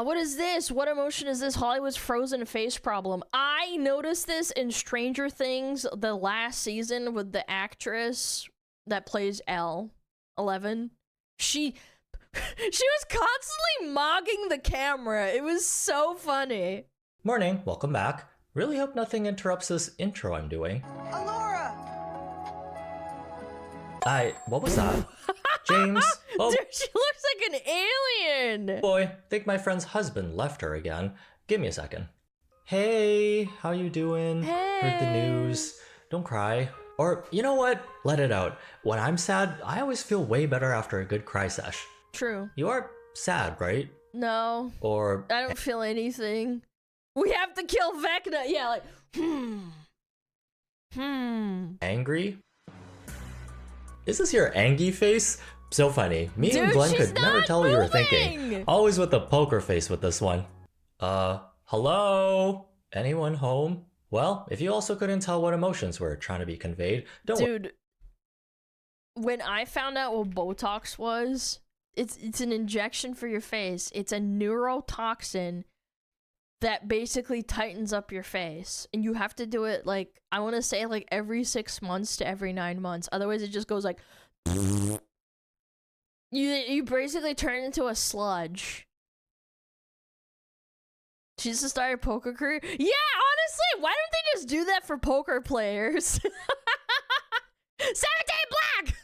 What is this? What emotion is this? Hollywood's frozen face problem. I noticed this in Stranger Things, the last season, with the actress that plays Elle, 11. She was constantly mogging the camera. It was so funny. Morning, welcome back. Really hope nothing interrupts this intro I'm doing. Alora! What was that? James? Oh, Dude, she looks like an alien! boy, think my friend's husband left her again. Give me a second. Hey, how you doing? Hey. Heard the news. Don't cry. Or, you know what? Let it out. When I'm sad, I always feel way better after a good cry sesh. True. You are sad, right? No. Or... I don't feel anything. We have to kill Vecna! Yeah, like, angry? Is this your Angie face? So funny. Me and Glenn could never tell what you were thinking. Always with the poker face with this one. Hello? Anyone home? Well, if you also couldn't tell what emotions were trying to be conveyed, don't worry. Dude, when I found out what Botox was, it's an injection for your face. It's a neurotoxin that basically tightens up your face. And you have to do it, like, I want to say, like, every 6 months to every 9 months. Otherwise, it just goes like... You basically turn into a sludge. She's just started a poker career? Yeah, honestly, why don't they just do that for poker players? 17 black!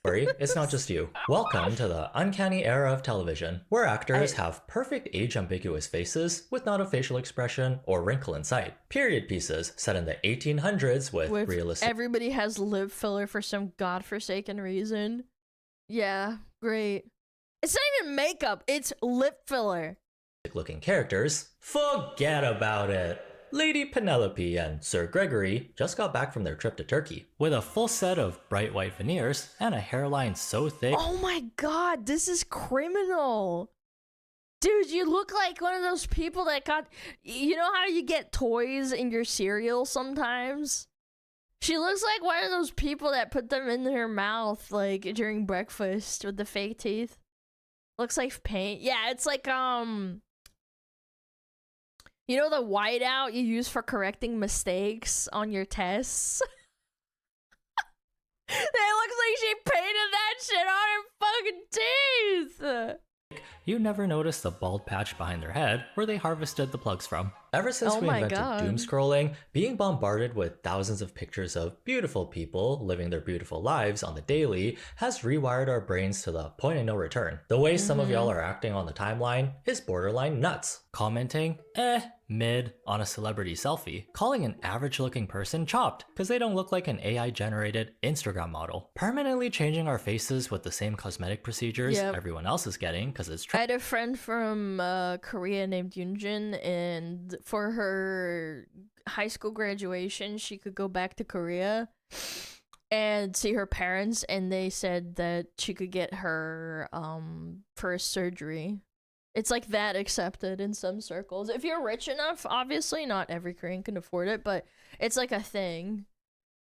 Worry, it's not just you. Welcome to the uncanny era of television, where actors have perfect age-ambiguous faces with not a facial expression or wrinkle in sight. Period pieces set in the 1800s with realistic... Everybody has lip filler for some godforsaken reason. Yeah, great. It's not even makeup, it's lip filler. Looking characters. Forget about it. Lady Penelope and Sir Gregory just got back from their trip to Turkey with a full set of bright white veneers and a hairline so thick. Oh my god, this is criminal. Dude, you look like one of those people that got... You know how you get toys in your cereal sometimes? She looks like one of those people that put them in their mouth, like, during breakfast with the fake teeth. Looks like paint. Yeah, it's like, you know the whiteout you use for correcting mistakes on your tests? It looks like she painted that shit on her fucking teeth! You never noticed the bald patch behind their head where they harvested the plugs from. Ever since we invented doom scrolling, being bombarded with thousands of pictures of beautiful people living their beautiful lives on the daily has rewired our brains to the point of no return. The way some of y'all are acting on the timeline is borderline nuts. Commenting, mid on a celebrity selfie, calling an average looking person chopped because they don't look like an AI generated Instagram model, permanently changing our faces with the same cosmetic procedures everyone else is getting because it's I had a friend from Korea named Yunjin, and for her high school graduation she could go back to Korea and see her parents, and they said that she could get her first surgery. It's like that accepted in some circles. If you're rich enough, obviously not every Korean can afford it, but it's like a thing.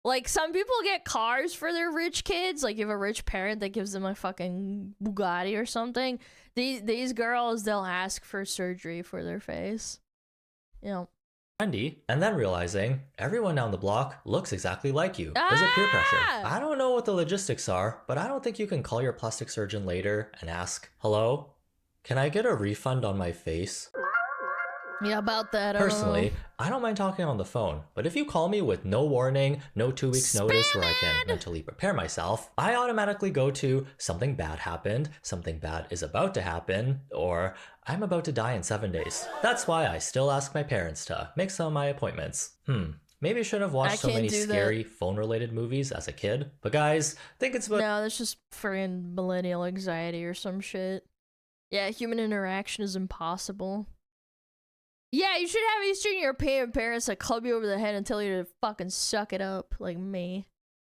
Like, some people get cars for their rich kids. Like, you have a rich parent that gives them a fucking Bugatti or something. These girls, they'll ask for surgery for their face. You know. Trendy, and then realizing everyone down the block looks exactly like you. There's a peer pressure. I don't know what the logistics are, but I don't think you can call your plastic surgeon later and ask, hello? Can I get a refund on my face? Yeah, about that. Personally, I don't mind talking on the phone, but if you call me with no warning, no 2 weeks notice where I can mentally prepare myself, I automatically go to something bad happened, something bad is about to happen, or I'm about to die in 7 days. That's why I still ask my parents to make some of my appointments. Maybe I shouldn't have watched so many scary phone-related movies as a kid, but guys, think it's about— No, that's just friggin' millennial anxiety or some shit. Yeah, human interaction is impossible. Yeah, you should have Eastern European parents that club you over the head and tell you to fucking suck it up, like me.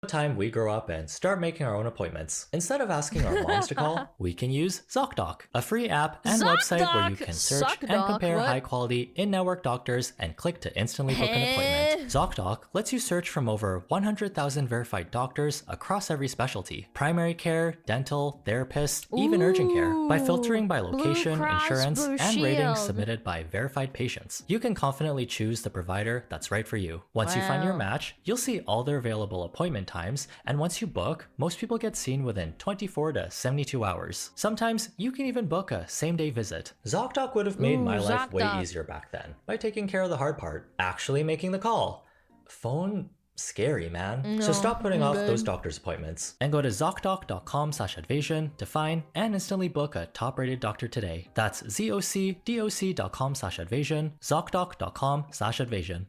Time we grow up and start making our own appointments. Instead of asking our moms to call, we can use ZocDoc, a free app and website where you can search and compare high-quality in-network doctors and click to instantly book an appointment. ZocDoc lets you search from over 100,000 verified doctors across every specialty. Primary care, dental, therapist, even urgent care. By filtering by location, insurance, and ratings submitted by verified patients, you can confidently choose the provider that's right for you. Once you find your match, you'll see all their available appointment times, and once you book, most people get seen within 24 to 72 hours. Sometimes you can even book a same-day visit. ZocDoc would have made my life way easier back then by taking care of the hard part, actually making the call. Phone, scary, man. So stop putting off those doctor's appointments and go to ZocDoc.com/advasion to find and instantly book a top-rated doctor today. That's ZocDoc.com/advasion, ZocDoc.com/advasion.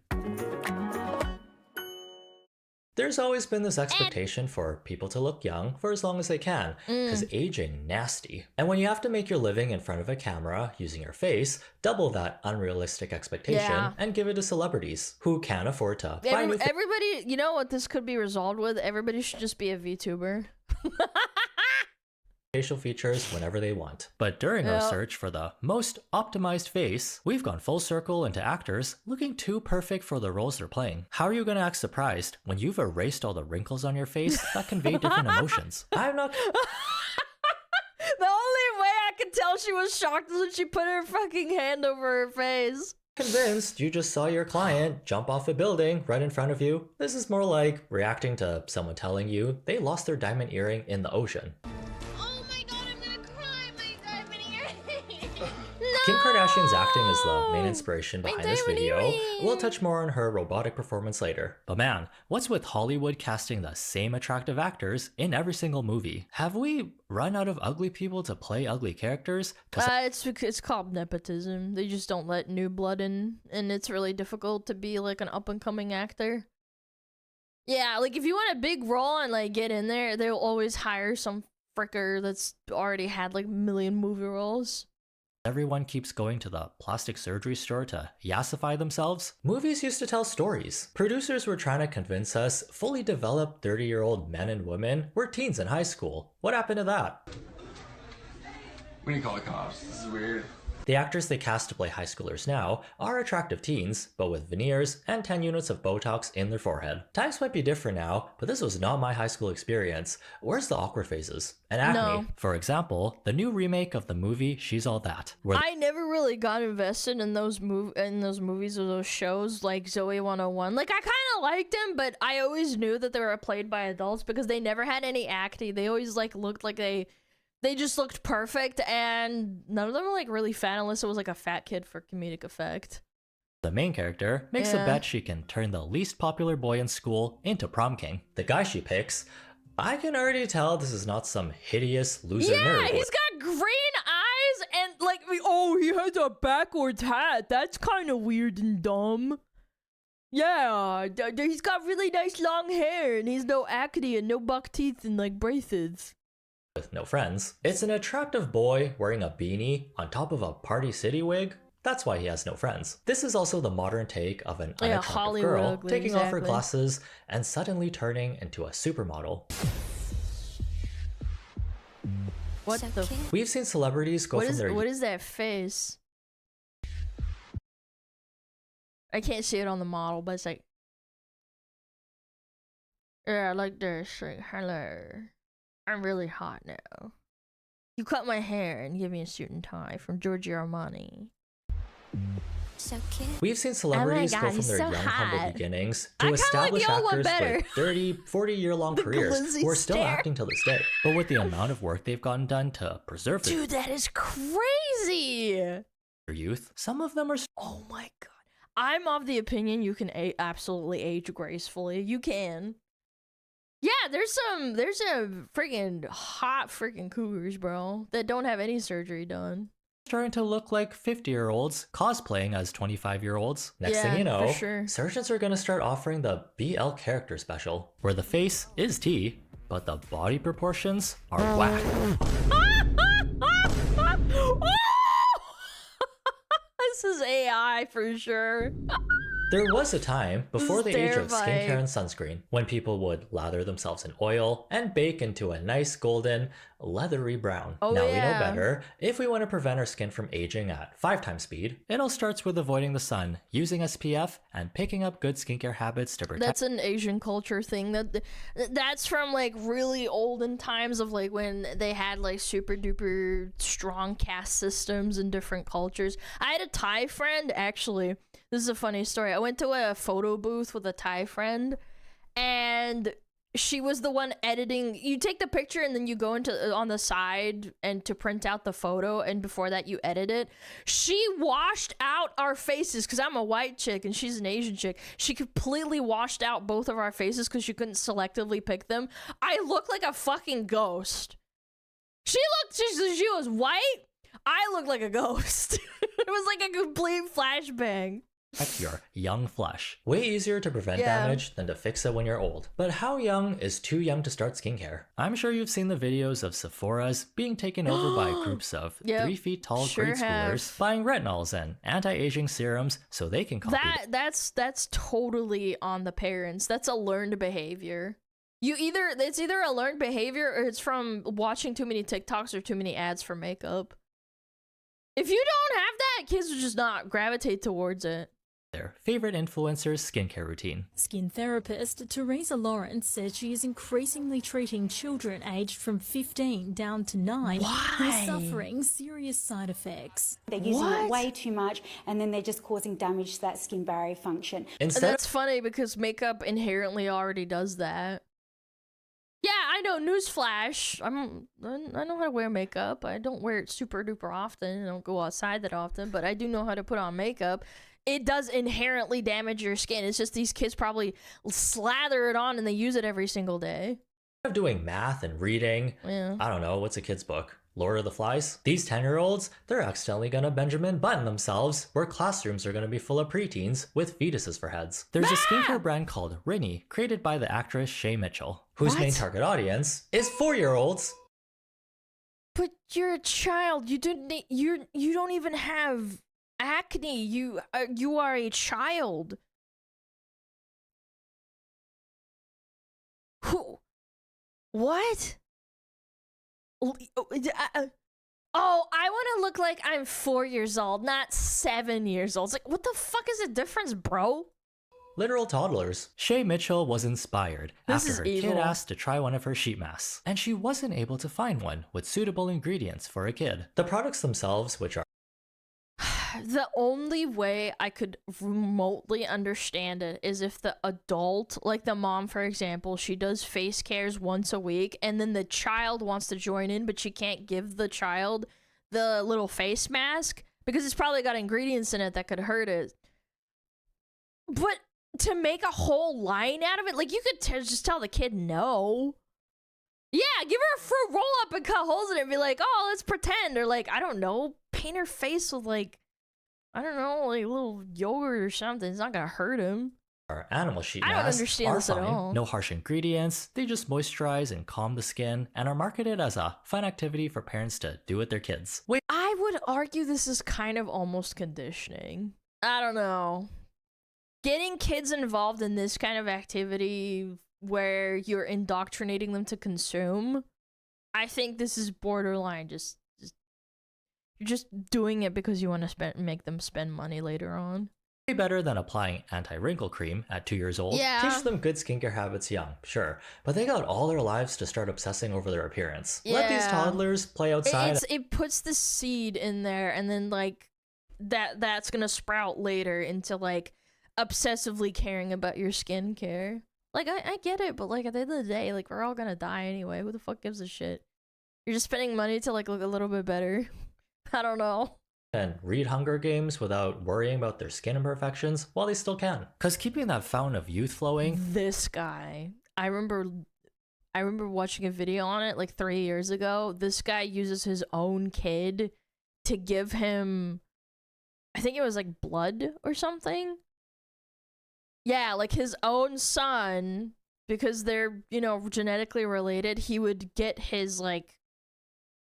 There's always been this expectation for people to look young for as long as they can, because aging nasty. And when you have to make your living in front of a camera using your face, double that unrealistic expectation and give it to celebrities who can't afford to buy new everybody, you know what this could be resolved with? Everybody should just be a VTuber. facial features whenever they want. But during our search for the most optimized face, we've gone full circle into actors looking too perfect for the roles they're playing. How are you gonna act surprised when you've erased all the wrinkles on your face that convey different emotions? I'm not... The only way I could tell she was shocked is when she put her fucking hand over her face. Convinced you just saw your client jump off a building right in front of you. This is more like reacting to someone telling you they lost their diamond earring in the ocean. Kim Kardashian's acting is the main inspiration behind this video. We'll touch more on her robotic performance later. But man, what's with Hollywood casting the same attractive actors in every single movie? Have we run out of ugly people to play ugly characters? It's called nepotism. They just don't let new blood in, and it's really difficult to be like an up-and-coming actor. Yeah, like if you want a big role and like get in there, they'll always hire some fricker that's already had like a million movie roles. Everyone keeps going to the plastic surgery store to yassify themselves. Movies used to tell stories. Producers were trying to convince us fully developed 30-year-old men and women were teens in high school. What happened to that? We need to call the cops. This is weird. The actors they cast to play high schoolers now are attractive teens, but with veneers and 10 units of Botox in their forehead. Times might be different now, but this was not my high school experience. Where's the awkward phases? And acne. No. For example, the new remake of the movie She's All That. I never really got invested in those movies or those shows like Zoe 101. Like I kind of liked them, but I always knew that they were played by adults because they never had any acne. They always like looked like they just looked perfect, and none of them were like really fat unless it was like a fat kid for comedic effect. The main character makes a bet she can turn the least popular boy in school into prom king. The guy she picks, I can already tell this is not some hideous loser nerd. Yeah, he's got green eyes and like, oh, he has a backwards hat. That's kind of weird and dumb. Yeah, he's got really nice long hair, and he's no acne and no buck teeth and like braces. With no friends. It's an attractive boy wearing a beanie on top of a Party City wig. That's why he has no friends. This is also the modern take of an unattractive girl taking off her glasses and suddenly turning into a supermodel. What the? We've seen celebrities go from their... What is that face? I can't see it on the model, but it's like... Yeah, I like this. Like, hello. I'm really hot now. You cut my hair and give me a suit and tie from Giorgio Armani. So cute. We've seen celebrities go from their young, humble beginnings to established actors with 30, 40-year-long careers who are still acting till this day. But with the amount of work they've gotten done to preserve Dude, that is crazy! Their youth, some of them are... Oh my god. I'm of the opinion you can absolutely age gracefully. You can. Yeah, there's a freaking hot freaking cougars, bro, that don't have any surgery done. Starting to look like 50-year-olds cosplaying as 25-year-olds. Next thing you know, surgeons are gonna start offering the BL character special, where the face is T, but the body proportions are whack. This is AI for sure. There was a time before the age of terrifying. skincare and sunscreen when people would lather themselves in oil and bake into a nice golden, leathery brown. Oh, now we know yeah. better. If we want to prevent our skin from aging at 5 times speed, it all starts with avoiding the sun, using SPF, and picking up good skincare habits to protect. That's an Asian culture thing. That's from like really olden times of like when they had like super duper strong caste systems in different cultures. I had a Thai friend, actually. This is a funny story. I went to a photo booth with a Thai friend, and she was the one editing. You take the picture and then you go into on the side and to print out the photo, and before that you edit it. She washed out our faces because I'm a white chick and she's an Asian chick. She completely washed out both of our faces because she couldn't selectively pick them. I look like a fucking ghost. She was white. I look like a ghost. It was like a complete flashbang. Your young flesh. Way easier to prevent damage than to fix it when you're old. But how young is too young to start skincare? I'm sure you've seen the videos of Sephora's being taken over by groups of 3 feet tall grade schoolers buying retinols and anti-aging serums so they can copy that's totally on the parents. That's a learned behavior. It's either a learned behavior or it's from watching too many TikToks or too many ads for makeup. If you don't have that, kids will just not gravitate towards it. Their favorite influencer's skincare routine. Skin therapist Teresa Lawrence says she is increasingly treating children aged from 15 down to 9 who are suffering serious side effects. They're using it way too much, and then they're just causing damage to that skin barrier function. That's funny because makeup inherently already does that. Yeah, I know. Newsflash. I know how to wear makeup. I don't wear it super duper often. I don't go outside that often, but I do know how to put on makeup. It does inherently damage your skin. It's just these kids probably slather it on and they use it every single day. Of doing math and reading, I don't know, what's a kid's book? Lord of the Flies? These 10-year-olds, they're accidentally gonna Benjamin Button themselves, where classrooms are gonna be full of preteens with fetuses for heads. There's a skincare brand called Rinny, created by the actress Shay Mitchell, whose main target audience is 4-year-olds. But you're a child. You don't even have acne. You are a child. Who? What? Oh, I want to look like I'm 4 years old, not 7 years old. It's like, what the fuck is the difference, bro? Literal toddlers. Shay Mitchell was inspired after her evil. kid asked to try one of her sheet masks, and she wasn't able to find one with suitable ingredients for a kid. The products themselves, which are The only way I could remotely understand it is if the adult, like the mom, for example, she does face cares once a week, and then the child wants to join in, but she can't give the child the little face mask because it's probably got ingredients in it that could hurt it. But to make a whole line out of it, like you could just tell the kid no. Yeah, give her a fruit roll up and cut holes in it and be like, oh, let's pretend. Or like, I don't know, paint her face with like, I don't know, like a little yogurt or something. It's not gonna hurt him. Our animal sheet I don't masks understand are this at fine. all. No harsh ingredients, they just moisturize and calm the skin, and are marketed as a fun activity for parents to do with their kids. Wait, I would argue this is kind of almost conditioning. I don't know. Getting kids involved in this kind of activity where you're indoctrinating them to consume, I think this is borderline just you're just doing it because you want to make them spend money later on. way better than applying anti-wrinkle cream at 2 years old. Yeah. Teach them good skincare habits young, sure, but they got all their lives to start obsessing over their appearance. Let these Yeah. toddlers play outside. It puts the seed in there, and then like that's gonna sprout later into like obsessively caring about your skincare. Like I get it, but like at the end of the day, like we're all gonna die anyway. Who the fuck gives a shit? You're just spending money to like look a little bit better. I don't know. And read Hunger Games without worrying about their skin imperfections while they still can. Because keeping that fountain of youth flowing. This guy, I remember watching a video on it like 3 years ago. This guy uses his own kid to give him, I think it was like blood or something. Yeah, like his own son, because they're, you know, genetically related, he would get his like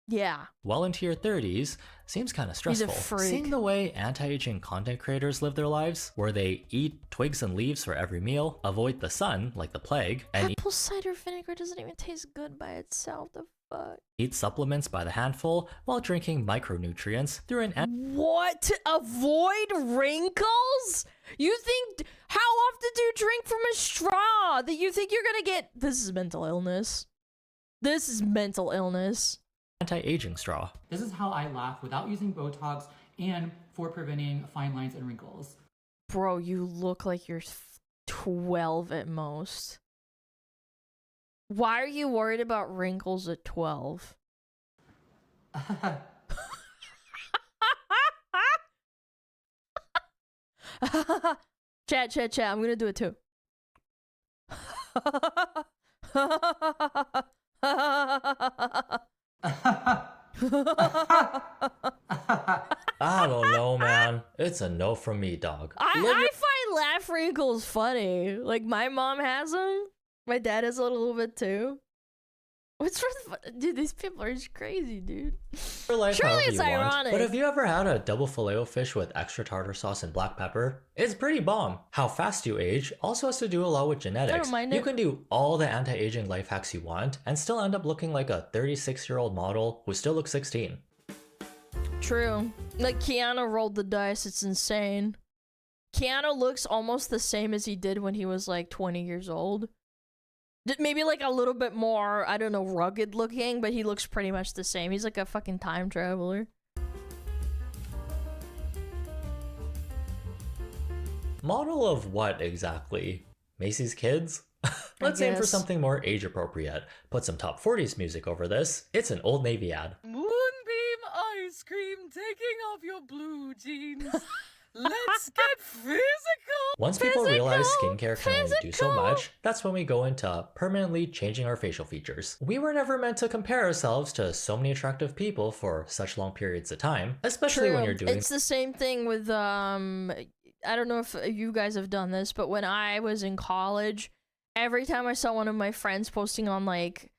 Yeah. Well into your 30s seems kind of stressful. He's a freak. Seeing the way anti-aging content creators live their lives, where they eat twigs and leaves for every meal, avoid the sun like the plague, and Apple cider vinegar doesn't even taste good by itself. The fuck? eat supplements by the handful while drinking micronutrients through an What? To avoid wrinkles? You think, how often do you drink from a straw that you think you're gonna get? This is mental illness. This is mental illness. anti-aging straw. This is how I laugh without using Botox and for preventing fine lines and wrinkles. Bro, you look like you're 12 at most. Why are you worried about wrinkles at 12? Chat, I'm gonna do it too. I don't know, man. It's a no from me, dog. I find laugh wrinkles funny. Like, my mom has them. My dad has a little bit too. What's with dude? These people are just crazy, dude. Life Surely it's ironic. But have you ever had a double filet-o-fish with extra tartar sauce and black pepper? It's pretty bomb. How fast you age also has to do a lot with genetics. I don't mind You it. can do all the anti-aging life hacks you want and still end up looking like a 36-year-old model who still looks 16. True. Like, Keanu rolled the dice. It's insane. Keanu looks almost the same as he did when he was like 20 years old. Maybe like a little bit more, I don't know, rugged looking, but he looks pretty much the same. He's like a fucking time traveler. Model of what exactly? Macy's Kids? Let's aim for guess. something more age appropriate. Put some top 40s music over this. It's an Old Navy ad. Moonbeam ice cream, taking off your blue jeans. Let's get physical. Once people realize skincare can only do so Physical. much, that's when we go into permanently changing our facial features. We were never meant to compare ourselves to so many attractive people for such long periods of time, especially when you're doing It's the same thing with, I don't know if you guys have done this, but when I was in college, every time I saw one of my friends posting on, like,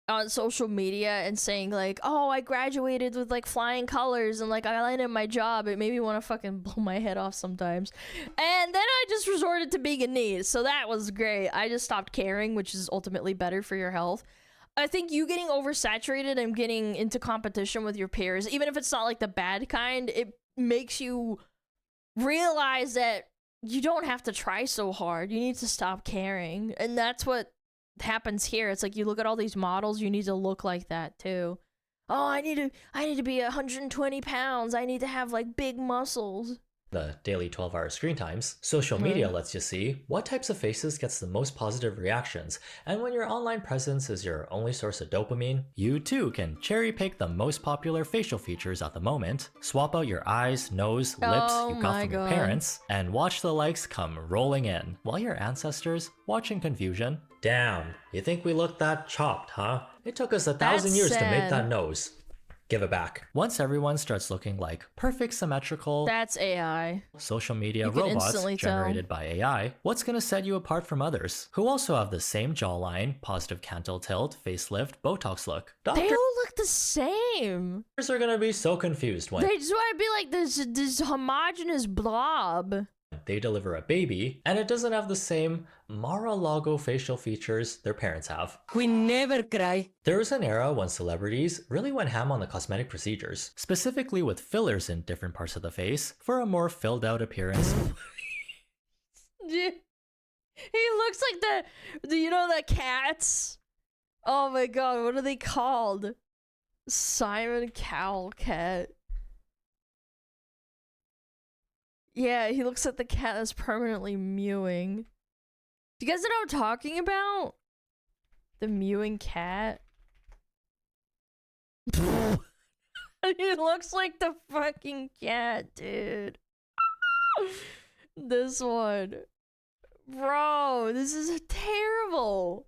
on social media and saying, like, oh, I graduated with, like, flying colors and, like, I landed my job, it made me want to fucking blow my head off sometimes. And then I just resorted to being in need, so that was great. I just stopped caring, which is ultimately better for your health. I think you getting oversaturated and getting into competition with your peers, even if it's not, like, the bad kind, it makes you realize that you don't have to try so hard. You need to stop caring. And that's what happens here. It's like you look at all these models, you need to look like that too. Oh, I need to be 120 pounds. I need to have like big muscles. the daily 12-hour screen times. Social media lets you see what types of faces gets the most positive reactions, and when your online presence is your only source of dopamine, you too can cherry pick the most popular facial features at the moment, swap out your eyes, nose, lips you got from your parents, and watch the likes come rolling in, while your ancestors watch in confusion. Damn, you think we look that chopped, huh? It took us 1,000 years to make that nose. Give it back. Once everyone starts looking like perfect symmetrical, that's AI. Social media You can robots instantly generated by AI, what's gonna set you apart from others who also have the same jawline, positive cantle tilt, facelift, Botox look? They Doctors all look the same. are gonna be so confused when They just want to be like this homogenous blob. they deliver a baby and it doesn't have the same Mar-a-Lago facial features their parents have. We never cry. There was an era when celebrities really went ham on the cosmetic procedures, specifically with fillers in different parts of the face for a more filled out appearance. He looks like the you know the cats. Oh my god, what are they called? Simon Cowell cat. Yeah, he looks like the cat that's permanently mewing. Do you guys know what I'm talking about? The mewing cat. He looks like the fucking cat, dude. This one. Bro, this is terrible.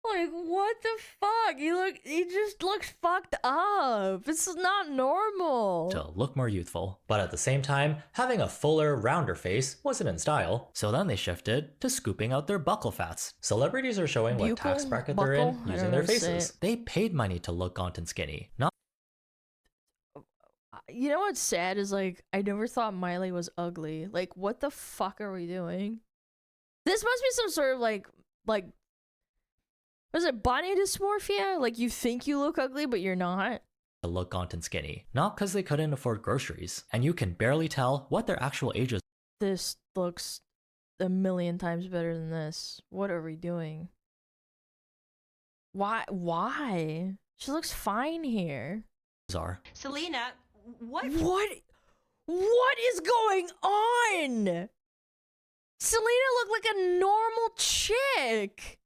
Like, what the fuck? He just looks fucked up. This is not normal. To look more youthful. But at the same time, having a fuller, rounder face wasn't in style, so then they shifted to scooping out their buccal fats. Celebrities are showing what tax bracket they're in Buccal? I using don't their know how to say faces. it. They paid money to look gaunt and skinny, not you know what's sad is like I never thought Miley was ugly. Like, what the fuck are we doing? This must be some sort of like what is it, body dysmorphia? Like you think you look ugly, but you're not. Look gaunt and skinny, not because they couldn't afford groceries, and you can barely tell what their actual ages. This looks a million times better than this. What are we doing? Why? She looks fine here. Are. Selena, what is going on? Selena looked like a normal chick.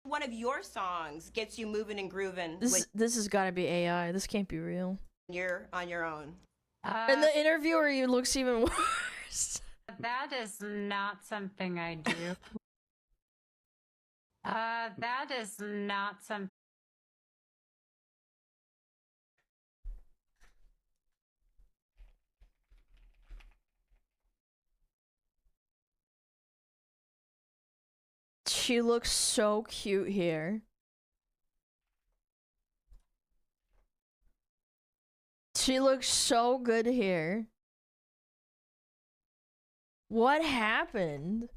one of your songs gets you moving and grooving This has got to be AI. This can't be real. you're on your own? And the interviewer, he looks even worse. That is not something I do. That is not something. She looks so cute here. She looks so good here. What happened?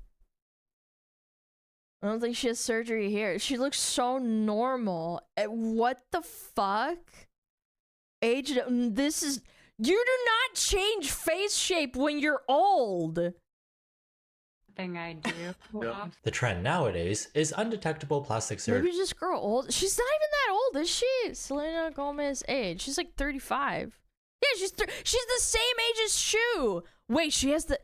I don't think she has surgery here. She looks so normal. What the fuck? Age, this is... You do not change face shape when you're old. Thing I do. The trend nowadays is undetectable plastic surgery. Maybe just grow old. She's not even that old, is she? Selena Gomez age. She's like 35. Yeah, she's the same age as Shu. Wait, she has the...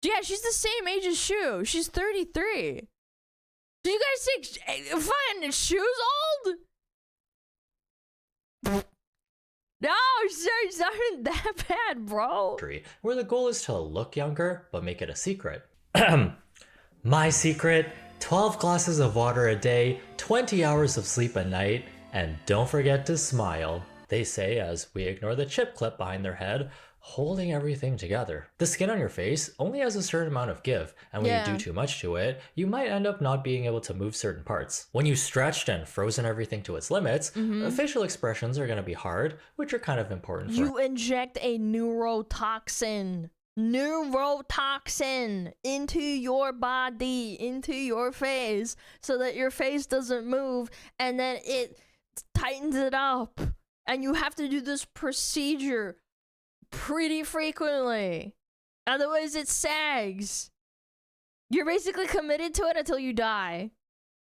Yeah, she's the same age as Shu. She's 33. Do you guys think fucking Shu's old? No, it's not even that bad, bro. Where the goal is to look younger, but make it a secret. My secret, 12 glasses of water a day, 20 hours of sleep a night, and don't forget to smile. They say as we ignore the chip clip behind their head, holding everything together. The skin on your face only has a certain amount of give, and when you do too much to it, you might end up not being able to move certain parts. When you stretched and frozen everything to its limits, facial expressions are going to be hard, which are kind of important. You inject a neurotoxin into your body, into your face, so that your face doesn't move, and then it tightens it up. And you have to do this procedure pretty frequently. Otherwise it sags. You're basically committed to it until you die.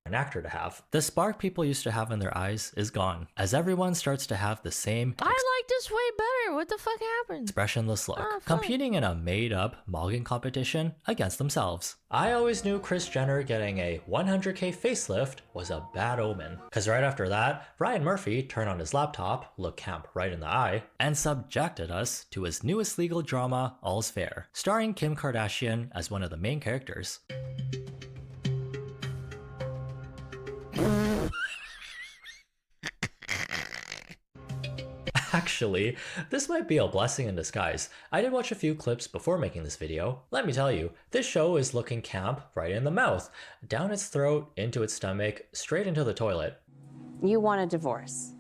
An actor to have. The spark people used to have in their eyes is gone, as everyone starts to have the same I like this way better. What the fuck happened? expressionless look, competing in a made-up mogging competition against themselves. I always knew Kris Jenner getting a 100k facelift was a bad omen, cause right after that, Ryan Murphy turned on his laptop, looked Camp right in the eye, and subjected us to his newest legal drama, All's Fair, starring Kim Kardashian as one of the main characters. Actually, this might be a blessing in disguise. I did watch a few clips before making this video. Let me tell you, this show is looking Camp right in the mouth, down its throat, into its stomach, straight into the toilet. You want a divorce.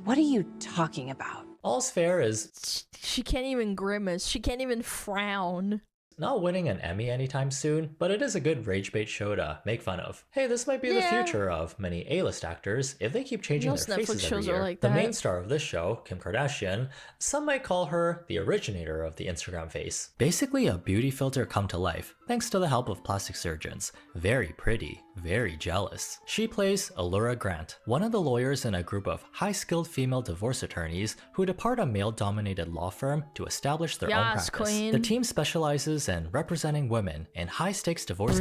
What are you talking about? All's Fair is... She can't even grimace. She can't even frown. Not winning an Emmy anytime soon, but it is a good rage bait show to make fun of. Hey, this might be the future of many A-list actors if they keep changing their faces every year. Like the main star of this show, Kim Kardashian, some might call her the originator of the Instagram face. Basically a beauty filter come to life, thanks to the help of plastic surgeons. Very pretty, very jealous. She plays Allura Grant, one of the lawyers in a group of high-skilled female divorce attorneys who depart a male-dominated law firm to establish their own practice. Queen. The team specializes in representing women in high-stakes divorce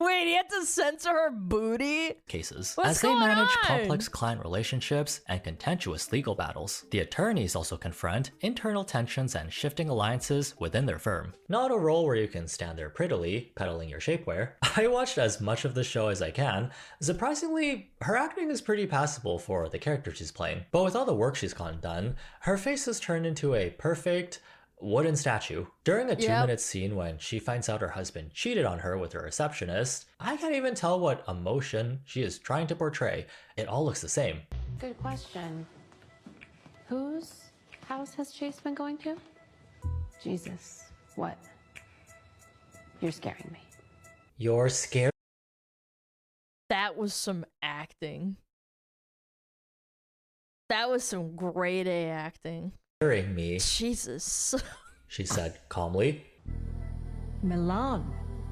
Wait, he had to censor her booty? cases What's as they going manage on? complex client relationships and contentious legal battles. The attorneys also confront internal tensions and shifting alliances within their firm. Not a role where you can stand there prettily, peddling your shapewear. I watched as much of the show as I can. Surprisingly, her acting is pretty passable for the character she's playing. But with all the work she's gotten done, her face has turned into a perfect wooden statue. During a 2-minute scene when she finds out her husband cheated on her with her receptionist, I can't even tell what emotion she is trying to portray. It all looks the same. Good question. Whose house has Chase been going to? Jesus, what? You're scaring me. You're scaring That was some acting. That was some grade A acting. me, Jesus. she said calmly. Milan.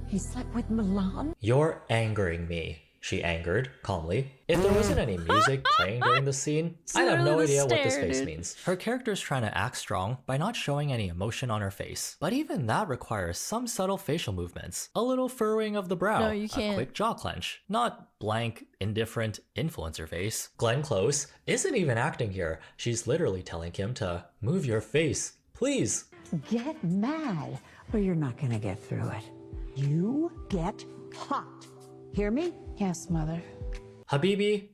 He slept with Milan? You're angering me, she angered calmly. If there wasn't any music playing during the scene, I'd have no idea what this face means. Her character's trying to act strong by not showing any emotion on her face, but even that requires some subtle facial movements. A little furrowing of the brow, No, you a can't. quick jaw clench, not blank, indifferent influencer face. Glenn Close isn't even acting here. She's literally telling him to move your face, please. Get mad, or you're not gonna get through it. You get hot. Hear me? Yes, Mother. Habibi,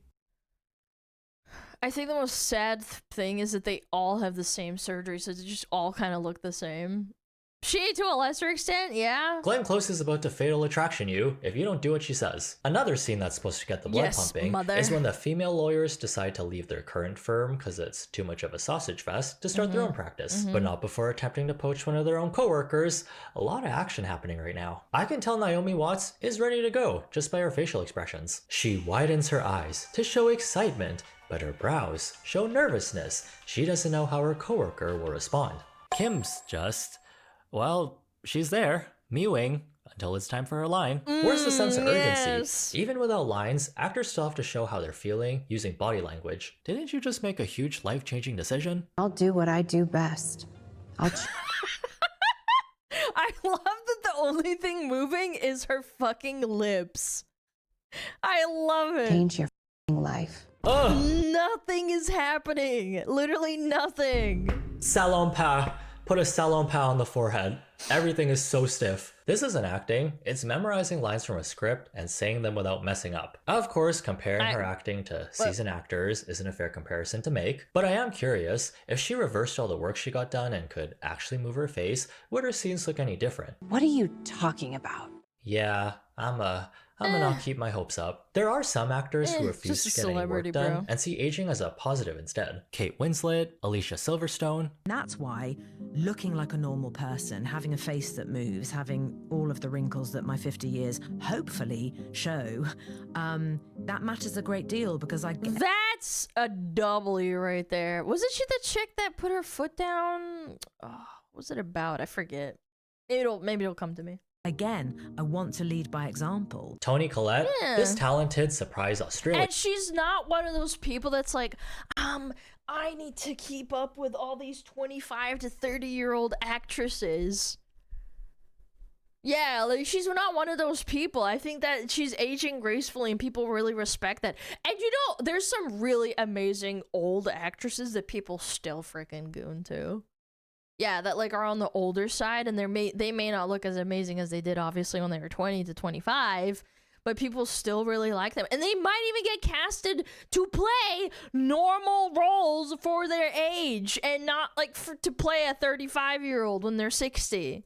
I think the most sad thing is that they all have the same surgery, so they just all kind of look the same. She, to a lesser extent, yeah. Glenn Close is about to fatal attraction you if you don't do what she says. Another scene that's supposed to get the blood Yes, pumping mother. is when the female lawyers decide to leave their current firm because it's too much of a sausage fest to start their own practice, but not before attempting to poach one of their own coworkers. A lot of action happening right now. I can tell Naomi Watts is ready to go just by her facial expressions. She widens her eyes to show excitement, but her brows show nervousness. She doesn't know how her coworker will respond. Kim's just... well, she's there, mewing, until it's time for her line. Where's the sense of urgency? Yes. Even without lines, actors still have to show how they're feeling using body language. Didn't you just make a huge life-changing decision? I'll do what I do best. I love that the only thing moving is her fucking lips. I love it. Change your life. Ugh! Nothing is happening. Literally nothing. Salon pas. Put a salon pas on the forehead. Everything is so stiff. This isn't acting, it's memorizing lines from a script and saying them without messing up. Of course, comparing her acting to seasoned actors isn't a fair comparison to make, but I am curious, if she reversed all the work she got done and could actually move her face, would her scenes look any different? What are you talking about? Yeah, I'm gonna not keep my hopes up. There are some actors who refuse to just a get any work celebrity, done bro. and see aging as a positive instead. Kate Winslet, Alicia Silverstone. That's why looking like a normal person, having a face that moves, having all of the wrinkles that my 50 years hopefully show, that matters a great deal because I get... That's a W right there. Wasn't she the chick that put her foot down? Oh, what was it about? I forget. Maybe it'll come to me. Again, I want to lead by example. Toni Collette, Yeah. this talented surprise Australian. And she's not one of those people that's like, I need to keep up with all these 25 to 30-year-old actresses. Yeah, like she's not one of those people. I think that she's aging gracefully and people really respect that. And you know, there's some really amazing old actresses that people still freaking goon to. Yeah, that like are on the older side and they may not look as amazing as they did obviously when they were 20 to 25, but people still really like them. And they might even get casted to play normal roles for their age and not like to play a 35-year-old when they're 60.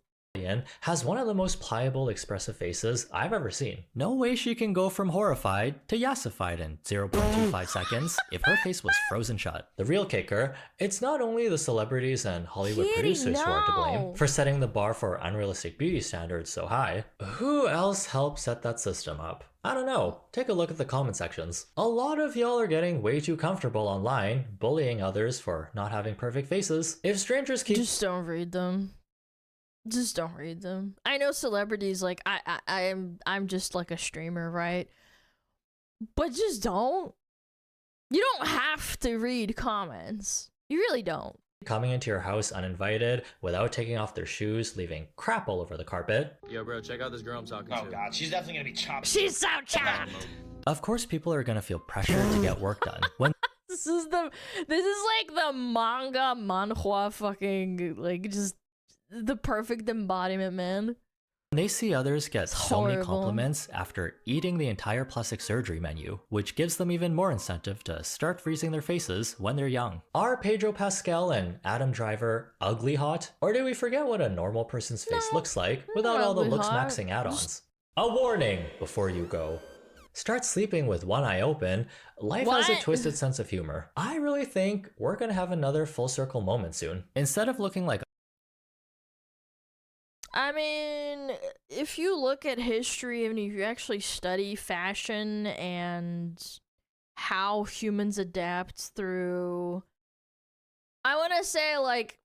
Has one of the most pliable, expressive faces I've ever seen. No way she can go from horrified to yassified in 0.25 seconds if her face was frozen shut. The real kicker, it's not only the celebrities and Hollywood producers who are to blame for setting the bar for unrealistic beauty standards so high. Who else helped set that system up? I don't know. Take a look at the comment sections. A lot of y'all are getting way too comfortable online, bullying others for not having perfect faces. If strangers keep— Just don't read them. Just don't read them. I know celebrities, like, I'm just like a streamer, right? But just don't. You don't have to read comments. You really don't. coming into your house uninvited without taking off their shoes, leaving crap all over the carpet. Yo, bro, check out this girl I'm talking to. Oh, God, she's definitely gonna be chopped. She's so chopped! Of course, people are gonna feel pressured to get work done. When This is like the manga manhwa fucking, like, just the perfect embodiment, man. they see others get so many horrible. compliments after eating the entire plastic surgery menu, which gives them even more incentive to start freezing their faces when they're young. Are Pedro Pascal and Adam Driver ugly hot? Or do we forget what a normal person's face looks like without all the ugly looks hot. maxing add-ons? A warning before you go. start sleeping with one eye open, life has a twisted sense of humor. I really think we're gonna have another full circle moment soon. Instead of looking like I mean, if you look at history and if you actually study fashion and how humans adapt through, I want to say like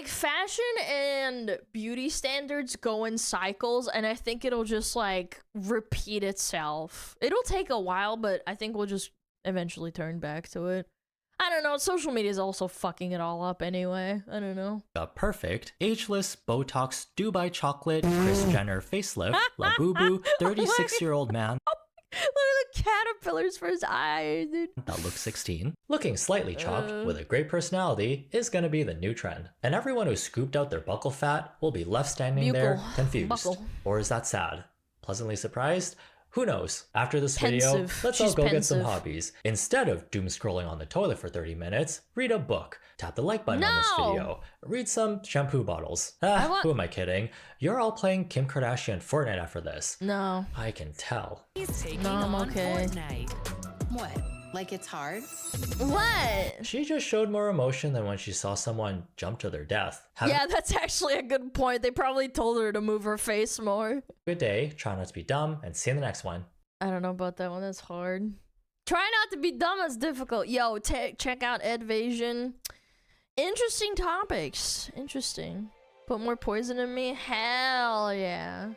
fashion and beauty standards go in cycles, and I think it'll just like repeat itself. It'll take a while, but I think we'll just eventually turn back to it. I don't know, social media is also fucking it all up anyway. I don't know. A perfect, ageless, Botox, Dubai chocolate, Kris Jenner facelift, Labubu, 36-year-old man. Look at the caterpillars for his eyes, dude. That looks 16. Looking slightly chopped with a great personality is gonna be the new trend. And everyone who scooped out their buccal fat will be left standing there confused. Or is that sad? Pleasantly surprised? Who knows? After this video, let's all go get some hobbies. Instead of doom scrolling on the toilet for 30 minutes, read a book. Tap the like button on this video. Read some shampoo bottles. Who am I kidding? You're all playing Kim Kardashian Fortnite after this. No. I can tell. He's taking I'm on okay. Fortnite. What? Like it's hard? What? She just showed more emotion than when she saw someone jump to their death. Yeah, that's actually a good point. They probably told her to move her face more. Good day, try not to be dumb, and see you in the next one. I don't know about that one, that's hard. Try not to be dumb is difficult. Yo, check out Edvasion. Interesting topics. Interesting. Put more poison in me? Hell yeah.